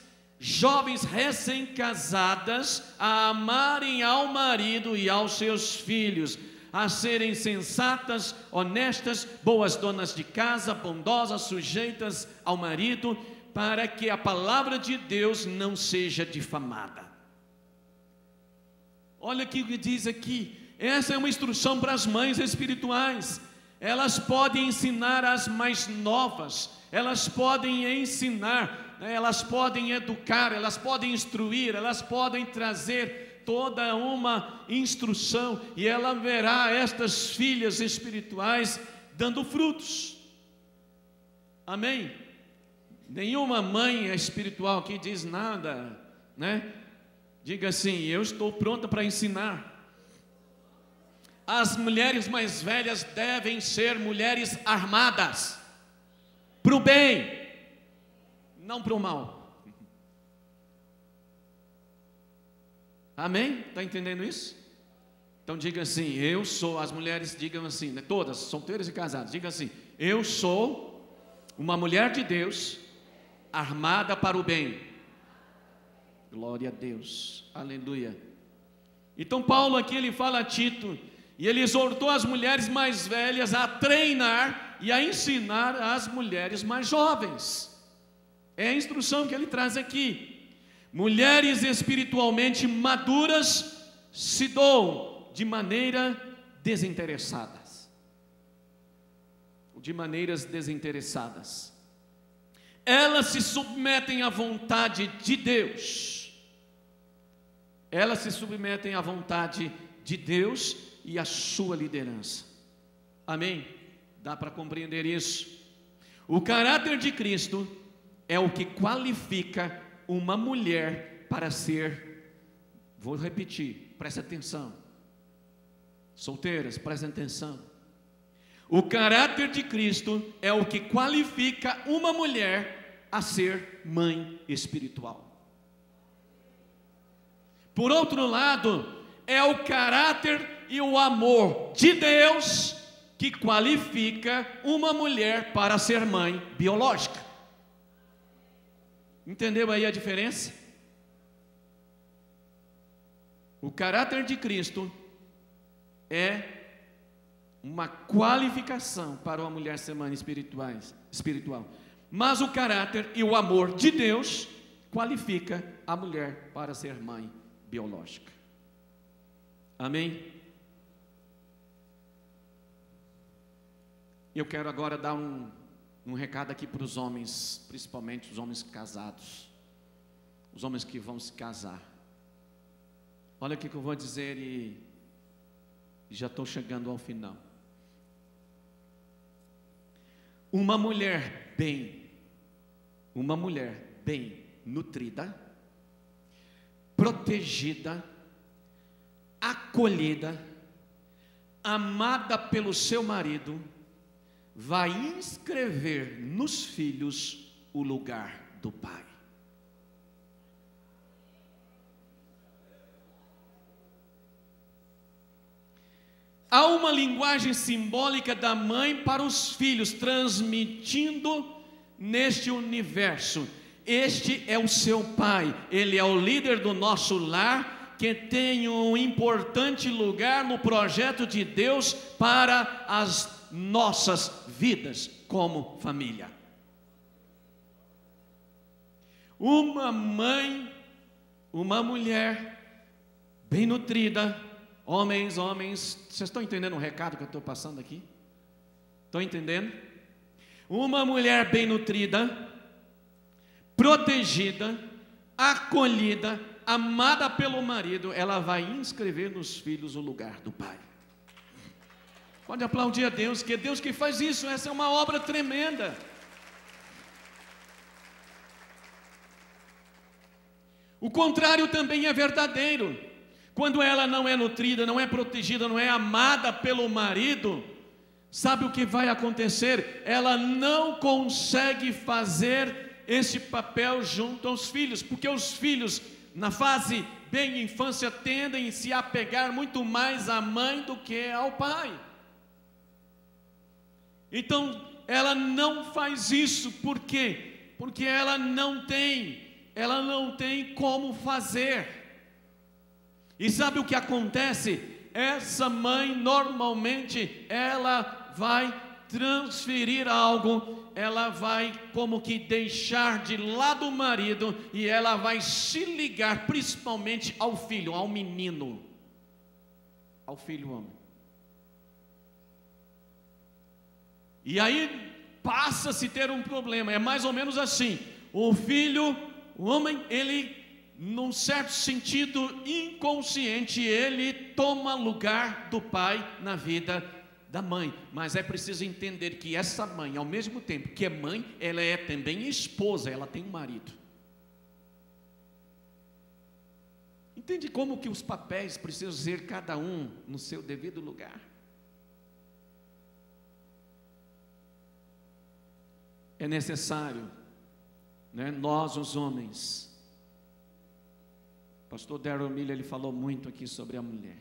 jovens recém-casadas a amarem ao marido e aos seus filhos, a serem sensatas, honestas, boas donas de casa, bondosas, sujeitas ao marido, para que a palavra de Deus não seja difamada. Olha o que diz aqui. Essa é uma instrução para as mães espirituais. Elas podem ensinar as mais novas, elas podem ensinar, elas podem educar, elas podem instruir, elas podem trazer toda uma instrução, e ela verá estas filhas espirituais dando frutos. Amém? Nenhuma mãe espiritual aqui diz nada, né? Diga assim: eu estou pronta para ensinar. As mulheres mais velhas devem ser mulheres armadas para o bem, não para o mal. Amém? Está entendendo isso? Então diga assim: eu sou, as mulheres digam assim, né, todas, solteiras e casadas, digam assim: eu sou uma mulher de Deus, armada para o bem. Glória a Deus, aleluia. Então Paulo aqui ele fala a Tito, e ele exortou as mulheres mais velhas a treinar e a ensinar as mulheres mais jovens. É a instrução que ele traz aqui. Mulheres espiritualmente maduras se doam de maneira desinteressadas. De maneiras desinteressadas. Elas se submetem à vontade de Deus. Elas se submetem à vontade de Deus e à sua liderança. Amém? Dá para compreender isso? O caráter de Cristo é o que qualifica uma mulher para ser, vou repetir, presta atenção, solteiras, prestem atenção. O caráter de Cristo é o que qualifica uma mulher a ser mãe espiritual. Por outro lado, é o caráter e o amor de Deus que qualifica uma mulher para ser mãe biológica. Entendeu aí a diferença? O caráter de Cristo é uma qualificação para uma mulher ser mãe espiritual. Mas o caráter e o amor de Deus qualifica a mulher para ser mãe biológica. Amém? Eu quero agora dar um recado aqui para os homens, principalmente os homens casados, os homens que vão se casar. Olha o que eu vou dizer e já estou chegando ao final. Uma mulher bem nutrida, protegida, acolhida, amada pelo seu marido, vai inscrever nos filhos o lugar do pai. Há uma linguagem simbólica da mãe para os filhos, transmitindo neste universo. Este é o seu pai, ele é o líder do nosso lar, que tem um importante lugar no projeto de Deus para as nossas vidas como família. Uma mãe, uma mulher bem nutrida, homens, vocês estão entendendo o recado que eu estou passando aqui? Estão entendendo? Uma mulher bem nutrida, protegida, acolhida, amada pelo marido, ela vai inscrever nos filhos o lugar do pai. Pode aplaudir a Deus, que é Deus que faz isso. Essa é uma obra tremenda. O contrário também é verdadeiro. Quando ela não é nutrida, não é protegida, não é amada pelo marido, sabe o que vai acontecer? Ela não consegue fazer esse papel junto aos filhos, porque os filhos, na fase bem infância, tendem a se apegar muito mais à mãe do que ao pai. Então, ela não faz isso, por quê? Porque ela não tem como fazer. E sabe o que acontece? Essa mãe, normalmente, ela vai transferir algo, ela vai como que deixar de lado o marido, e ela vai se ligar principalmente ao filho, ao menino, ao filho homem. E aí passa-se ter um problema, é mais ou menos assim: o filho, o homem, ele, num certo sentido inconsciente, ele toma lugar do pai na vida da mãe. Mas é preciso entender que essa mãe, ao mesmo tempo que é mãe, ela é também esposa, ela tem um marido. Entende como que os papéis precisam ser cada um no seu devido lugar? É necessário, né, nós os homens. O pastor Darrell Miller, ele falou muito aqui sobre a mulher.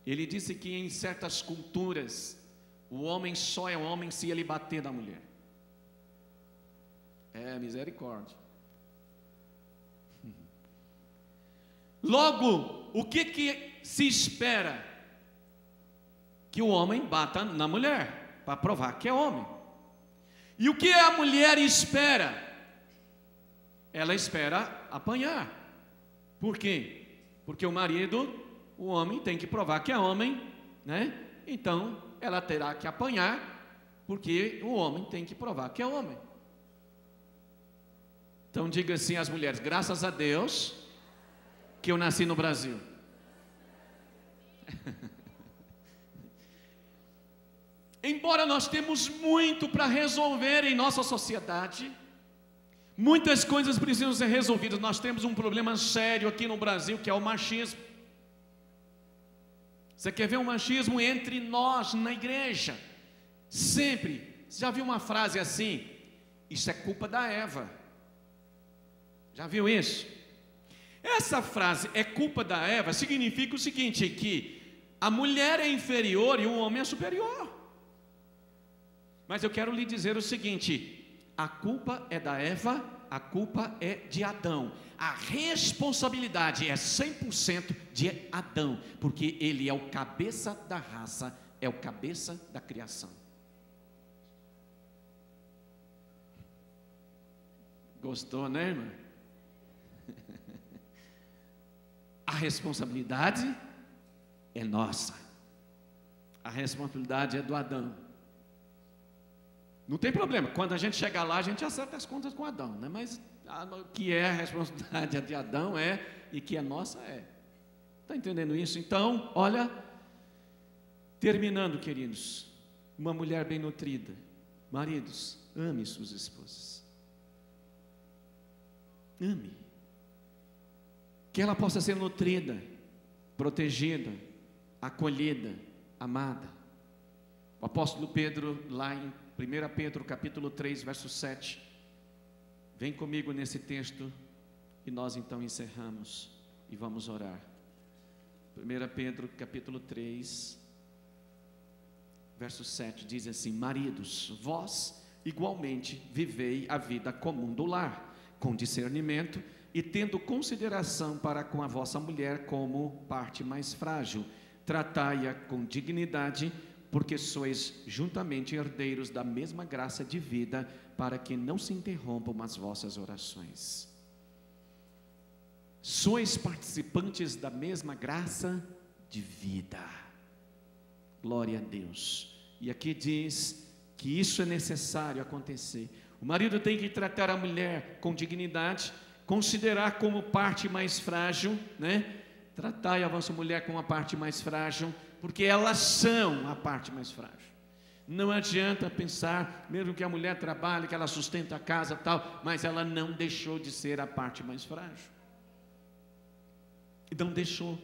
Ele disse que em certas culturas o homem só é homem se ele bater na mulher. É misericórdia. Logo, o que se espera? Que o homem bata na mulher, para provar que é homem. E o que a mulher espera? Ela espera apanhar. Por quê? Porque o marido, o homem, tem que provar que é homem, né? Então, ela terá que apanhar, porque o homem tem que provar que é homem. Então, diga assim às mulheres: graças a Deus que eu nasci no Brasil. Embora nós temos muito para resolver em nossa sociedade, muitas coisas precisam ser resolvidas. Nós temos um problema sério aqui no Brasil, que é o machismo. Você quer ver um machismo entre nós na igreja? Sempre. Você já viu uma frase assim? Isso é culpa da Eva. Já viu isso? Essa frase, é culpa da Eva, significa o seguinte: que a mulher é inferior e o homem é superior. Mas eu quero lhe dizer o seguinte: a culpa é da Eva, a culpa é de Adão. A responsabilidade é 100% de Adão, porque ele é o cabeça da raça, é o cabeça da criação. Gostou, né, irmã? A responsabilidade é nossa. A responsabilidade é do Adão. Não tem problema, quando a gente chegar lá, a gente acerta as contas com Adão, né? Mas o que é a responsabilidade de Adão e que é nossa Está entendendo isso? Então, olha, terminando, queridos, uma mulher bem nutrida, maridos, ame suas esposas, ame, que ela possa ser nutrida, protegida, acolhida, amada. O apóstolo Pedro, lá em 1 Pedro capítulo 3, verso 7, vem comigo nesse texto e nós então encerramos e vamos orar. 1 Pedro capítulo 3, verso 7 diz assim: maridos, vós igualmente vivei a vida comum do lar, com discernimento e tendo consideração para com a vossa mulher como parte mais frágil, tratai-a com dignidade, porque sois juntamente herdeiros da mesma graça de vida, para que não se interrompam as vossas orações. Sois participantes da mesma graça de vida. Glória a Deus. E aqui diz que isso é necessário acontecer. O marido tem que tratar a mulher com dignidade, considerar como parte mais frágil, né? Tratai a vossa mulher como a parte mais frágil, porque elas são a parte mais frágil. Não adianta pensar, mesmo que a mulher trabalhe, que ela sustenta a casa tal, mas ela não deixou de ser a parte mais frágil. Não deixou.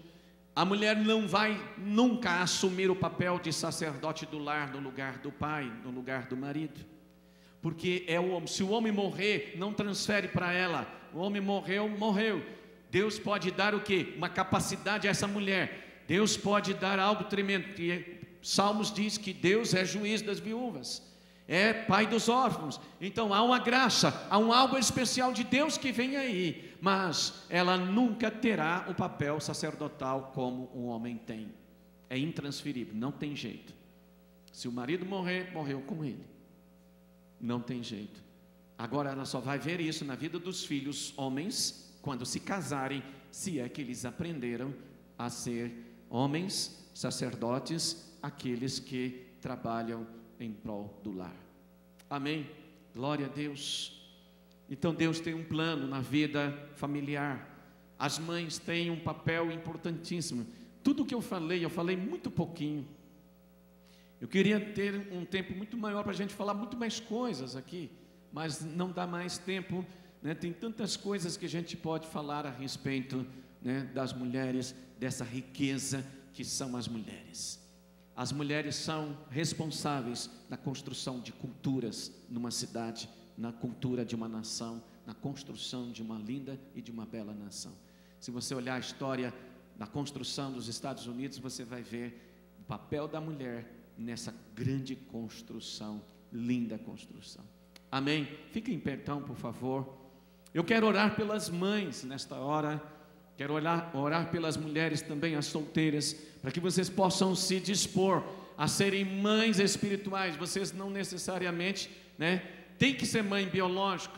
A mulher não vai nunca assumir o papel de sacerdote do lar no lugar do pai, no lugar do marido, porque é o homem. Se o homem morrer, não transfere para ela. O homem morreu, morreu. Deus pode dar o quê? Uma capacidade a essa mulher. Deus pode dar algo tremendo, que Salmos diz que Deus é juiz das viúvas, é pai dos órfãos. Então há uma graça, há um algo especial de Deus que vem aí, mas ela nunca terá o papel sacerdotal como um homem tem. É intransferível, não tem jeito. Se o marido morrer, morreu com ele, não tem jeito. Agora ela só vai ver isso na vida dos filhos homens, quando se casarem, se é que eles aprenderam a ser homens, sacerdotes, aqueles que trabalham em prol do lar. Amém? Glória a Deus. Então Deus tem um plano na vida familiar. As mães têm um papel importantíssimo. Tudo que eu falei muito pouquinho. Eu queria ter um tempo muito maior para a gente falar muito mais coisas aqui, mas não dá mais tempo, né? Tem tantas coisas que a gente pode falar a respeito, né, das mulheres, dessa riqueza que são as mulheres. As mulheres são responsáveis na construção de culturas numa cidade, na cultura de uma nação, na construção de uma linda e de uma bela nação. Se você olhar a história da construção dos Estados Unidos, você vai ver o papel da mulher nessa grande construção, linda construção. Amém? Fiquem em pé então, por favor. Eu quero orar pelas mães nesta hora. Quero orar pelas mulheres também, as solteiras, para que vocês possam se dispor a serem mães espirituais. Vocês não necessariamente, né, tem que ser mãe biológica.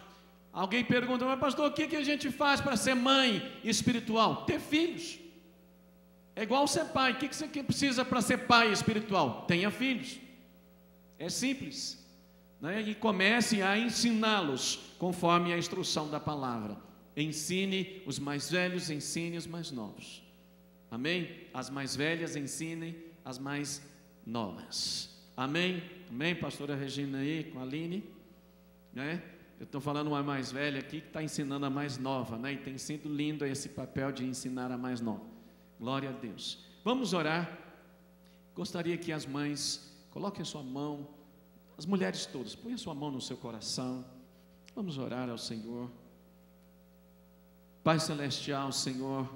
Alguém pergunta: mas pastor, o que a gente faz para ser mãe espiritual? Ter filhos. É igual ser pai. O que você precisa para ser pai espiritual? Tenha filhos. É simples, né? E comece a ensiná-los conforme a instrução da palavra. Ensine os mais velhos, ensine os mais novos. Amém? As mais velhas ensinem as mais novas. Amém? Amém, pastora Regina aí, com a Aline, né? Eu estou falando uma mais velha aqui que está ensinando a mais nova, né? E tem sido lindo esse papel de ensinar a mais nova. Glória a Deus. Vamos orar. Gostaria que as mães coloquem a sua mão, as mulheres todas, põem a sua mão no seu coração. Vamos orar ao Senhor. Pai Celestial, Senhor,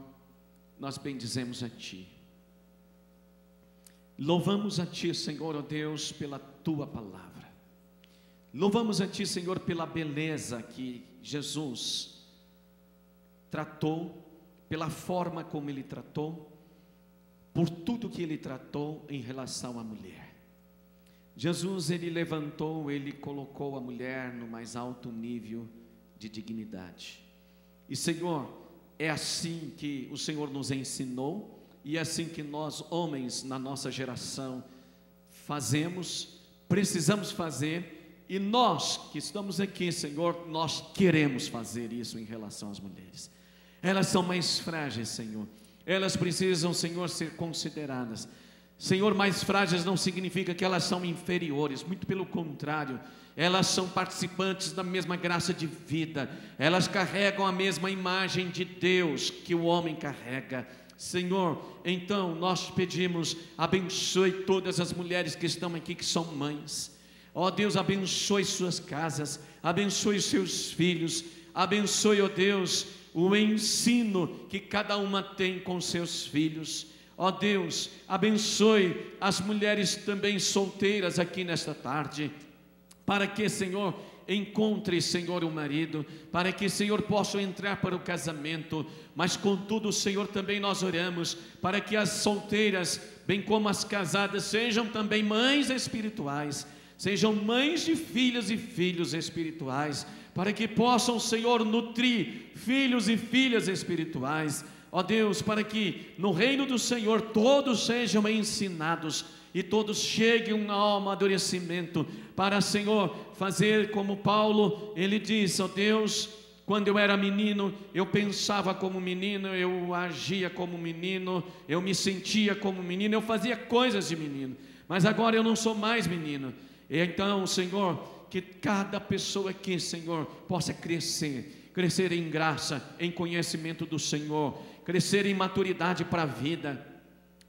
nós bendizemos a Ti. Louvamos a Ti, Senhor, ó Deus, pela Tua palavra. Louvamos a Ti, Senhor, pela beleza que Jesus tratou, pela forma como Ele tratou, por tudo que Ele tratou em relação à mulher. Jesus, Ele levantou, Ele colocou a mulher no mais alto nível de dignidade. E Senhor, é assim que o Senhor nos ensinou, e é assim que nós, homens, na nossa geração, fazemos, precisamos fazer, E nós que estamos aqui, Senhor, nós queremos fazer isso em relação às mulheres. Elas são mais frágeis, Senhor. Elas precisam, Senhor, ser consideradas. Senhor, mais frágeis não significa que elas são inferiores, muito pelo contrário, elas são participantes da mesma graça de vida, elas carregam a mesma imagem de Deus que o homem carrega. Senhor, então nós pedimos, abençoe todas as mulheres que estão aqui, que são mães. Ó Deus, abençoe suas casas, abençoe seus filhos, abençoe, ó Deus, o ensino que cada uma tem com seus filhos. Ó Deus, abençoe as mulheres também solteiras aqui nesta tarde, para que, Senhor, encontre, Senhor, o marido, para que, Senhor, possam entrar para o casamento. Mas contudo, Senhor, também nós oramos para que as solteiras, bem como as casadas, sejam também mães espirituais, sejam mães de filhas e filhos espirituais, para que possam, Senhor, nutrir filhos e filhas espirituais. Ó Deus, para que no reino do Senhor todos sejam ensinados e todos cheguem ao amadurecimento, para, Senhor, fazer como Paulo, ele diz: ó Deus, quando eu era menino, eu pensava como menino, eu agia como menino, eu me sentia como menino, eu fazia coisas de menino, mas agora eu não sou mais menino. E então, Senhor, que cada pessoa aqui, Senhor, possa crescer em graça, em conhecimento do Senhor, crescer em maturidade para a vida,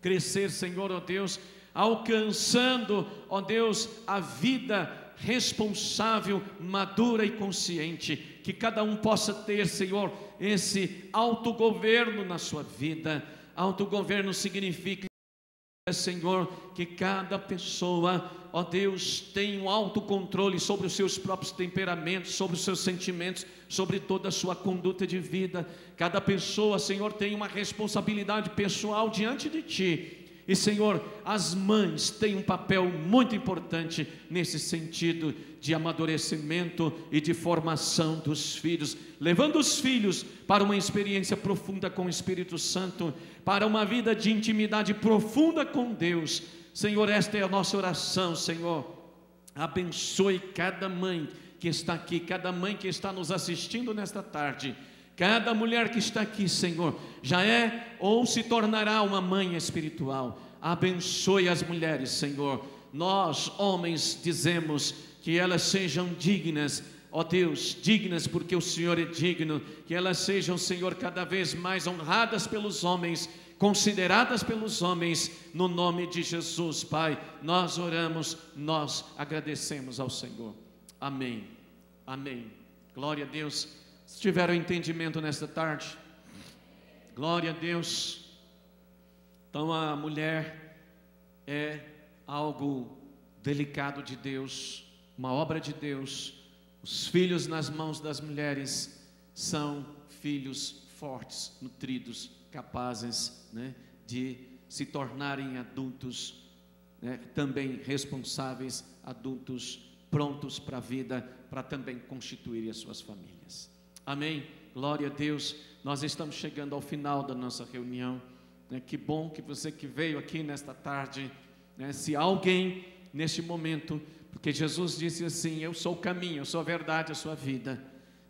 crescer, Senhor, ó Deus, alcançando, ó Deus, a vida responsável, madura e consciente, que cada um possa ter, Senhor, esse autogoverno na sua vida. Autogoverno significa, Senhor, que cada pessoa, ó Deus, tem um autocontrole sobre os seus próprios temperamentos, sobre os seus sentimentos, sobre toda a sua conduta de vida. Cada pessoa, Senhor, tem uma responsabilidade pessoal diante de Ti. E, Senhor, as mães têm um papel muito importante nesse sentido de amadurecimento e de formação dos filhos, levando os filhos para uma experiência profunda com o Espírito Santo, para uma vida de intimidade profunda com Deus. Senhor, esta é a nossa oração, Senhor. Abençoe cada mãe que está aqui, cada mãe que está nos assistindo nesta tarde. Cada mulher que está aqui, Senhor, já é ou se tornará uma mãe espiritual. Abençoe as mulheres, Senhor. Nós, homens, dizemos que elas sejam dignas, ó Deus, dignas porque o Senhor é digno. Que elas sejam, Senhor, cada vez mais honradas pelos homens, consideradas pelos homens, no nome de Jesus, Pai. Nós oramos, nós agradecemos ao Senhor. Amém, amém. Glória a Deus. Se tiveram entendimento nesta tarde, glória a Deus. Então a mulher é algo delicado de Deus, uma obra de Deus. Os filhos nas mãos das mulheres são filhos fortes, nutridos, capazes, de se tornarem adultos, também responsáveis, adultos prontos para a vida, para também constituírem as suas famílias. Amém? Glória a Deus. Nós estamos chegando ao final da nossa reunião. Que bom que você que veio aqui nesta tarde, se alguém neste momento, porque Jesus disse assim: eu sou o caminho, eu sou a verdade, eu sou a vida.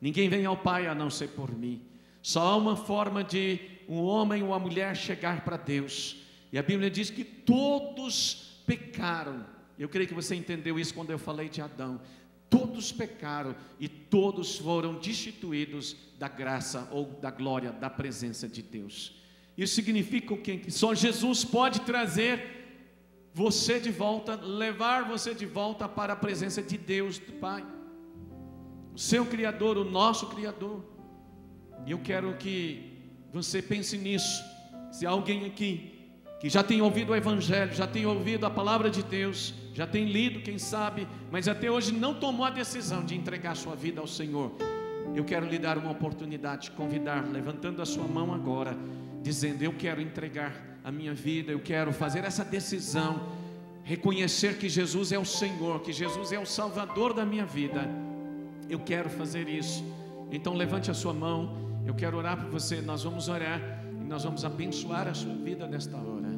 Ninguém vem ao Pai a não ser por mim. Só há uma forma de um homem ou uma mulher chegar para Deus. E a Bíblia diz que todos pecaram. Eu creio que você entendeu isso quando eu falei de Adão. Todos pecaram e todos foram destituídos da graça ou da glória, da presença de Deus. Isso significa o quê? Que só Jesus pode trazer você de volta, levar você de volta para a presença de Deus, do Pai, o seu Criador, o nosso Criador. E eu quero que você pense nisso. Se há alguém aqui que já tem ouvido o Evangelho, já tem ouvido a palavra de Deus, já tem lido, quem sabe, mas até hoje não tomou a decisão de entregar sua vida ao Senhor, eu quero lhe dar uma oportunidade, convidar, levantando a sua mão agora, dizendo: eu quero entregar a minha vida, eu quero fazer essa decisão, reconhecer que Jesus é o Senhor, que Jesus é o Salvador da minha vida. Eu quero fazer isso. Então levante a sua mão, eu quero orar por você. Nós vamos orar e nós vamos abençoar a sua vida nesta hora.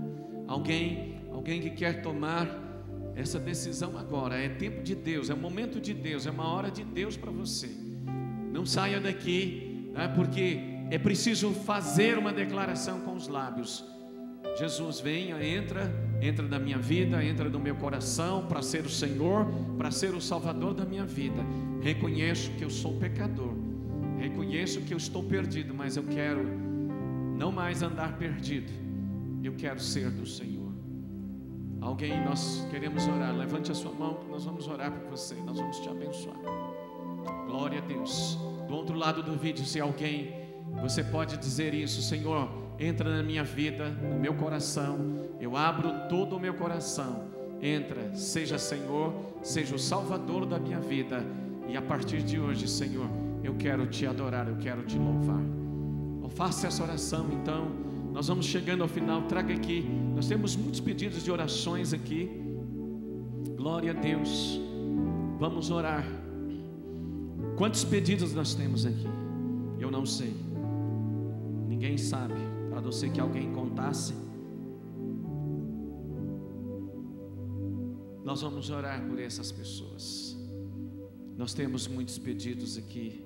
Alguém que quer tomar essa decisão agora. É tempo de Deus, é momento de Deus, é uma hora de Deus para você. Não saia daqui, né, porque é preciso fazer uma declaração com os lábios. Jesus, venha, entra na minha vida, entra no meu coração, para ser o Senhor, para ser o Salvador da minha vida. Reconheço que eu sou pecador, reconheço que eu estou perdido, mas eu quero não mais andar perdido, eu quero ser do Senhor. Alguém, nós queremos orar, levante a sua mão, nós vamos orar por você, nós vamos te abençoar. Glória a Deus. Do outro lado do vídeo, se alguém, você pode dizer isso: Senhor, entra na minha vida, no meu coração, eu abro todo o meu coração, entra, seja Senhor, seja o Salvador da minha vida, e a partir de hoje, Senhor, eu quero te adorar, eu quero te louvar. Faça essa oração. Então, nós vamos chegando ao final. Traga aqui, nós temos muitos pedidos de orações aqui. Glória a Deus. Vamos orar. Quantos pedidos nós temos aqui? Eu não sei, ninguém sabe, a não ser que alguém contasse. Nós vamos orar por essas pessoas. Nós temos muitos pedidos aqui.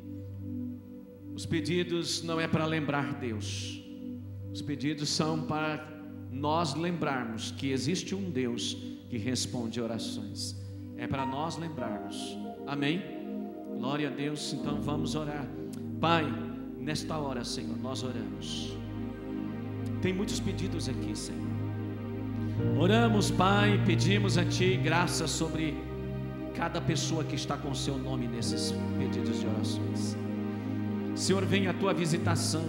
Os pedidos não é para lembrar Deus, os pedidos são para nós lembrarmos que existe um Deus que responde orações. É para nós lembrarmos. Amém? Glória a Deus. Então vamos orar. Pai, nesta hora, Senhor, nós oramos. Tem muitos pedidos aqui, Senhor. Oramos, Pai, pedimos a Ti graça sobre cada pessoa que está com o seu nome nesses pedidos de orações. Senhor, venha a Tua visitação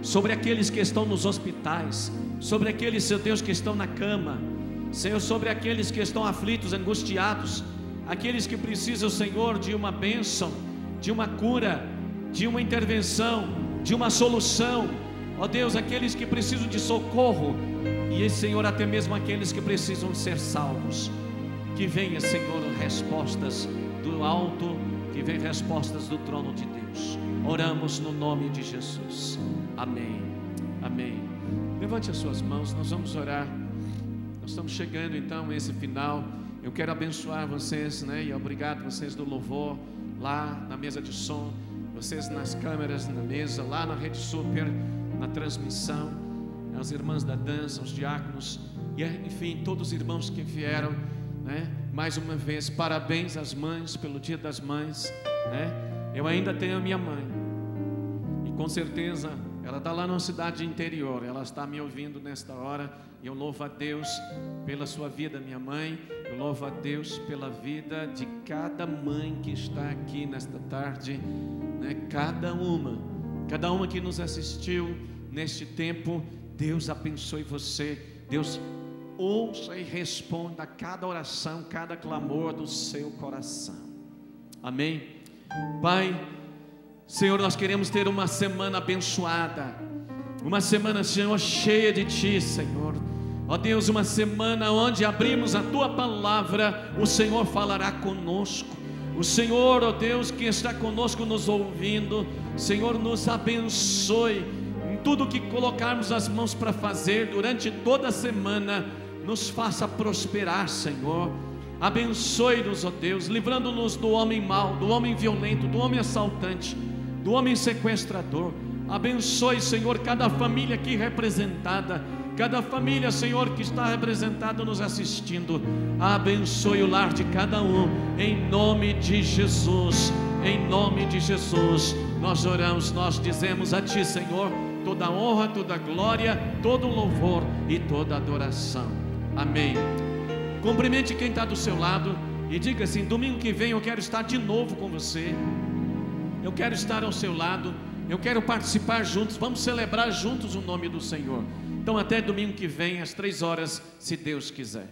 sobre aqueles que estão nos hospitais, sobre aqueles, Seu Deus, que estão na cama, Senhor, sobre aqueles que estão aflitos, angustiados, aqueles que precisam, Senhor, de uma bênção, de uma cura, de uma intervenção, de uma solução, ó Deus, aqueles que precisam de socorro, e Senhor, até mesmo aqueles que precisam ser salvos. Que venha, Senhor, respostas do alto, que venha respostas do trono de Deus. Oramos no nome de Jesus. Amém. Amém. Levante as suas mãos, nós vamos orar. Nós estamos chegando então a esse final. Eu quero abençoar vocês, né? E obrigado vocês do louvor, lá na mesa de som, vocês nas câmeras, na mesa, lá na Rede Super, na transmissão, as irmãs da dança, os diáconos, e enfim, todos os irmãos que vieram, né? Mais uma vez, parabéns às mães pelo Dia das Mães, né? Eu ainda tenho a minha mãe, e com certeza ela está lá numa cidade interior, ela está me ouvindo nesta hora, e eu louvo a Deus pela sua vida, minha mãe. Eu louvo a Deus pela vida de cada mãe que está aqui nesta tarde, né? Cada uma que nos assistiu neste tempo. Deus abençoe você, Deus ouça e responda a cada oração, cada clamor do seu coração. Amém. Pai, Senhor, nós queremos ter uma semana abençoada, uma semana, Senhor, cheia de Ti, Senhor. Ó Deus, uma semana onde abrimos a Tua palavra, o Senhor falará conosco. O Senhor, ó Deus, que está conosco nos ouvindo, Senhor, nos abençoe em tudo que colocarmos as mãos para fazer durante toda a semana. Nos faça prosperar, Senhor. Abençoe-nos, ó Deus, livrando-nos do homem mau, do homem violento, do homem assaltante, do homem sequestrador. Abençoe, Senhor, cada família aqui representada, cada família, Senhor, que está representada nos assistindo. Abençoe o lar de cada um, em nome de Jesus. Em nome de Jesus nós oramos, nós dizemos a Ti, Senhor, toda honra, toda glória, todo louvor e toda adoração. Amém. Cumprimente quem está do seu lado e diga assim: domingo que vem eu quero estar de novo com você, eu quero estar ao seu lado, eu quero participar juntos, vamos celebrar juntos o nome do Senhor. Então até domingo que vem às 3 horas, se Deus quiser.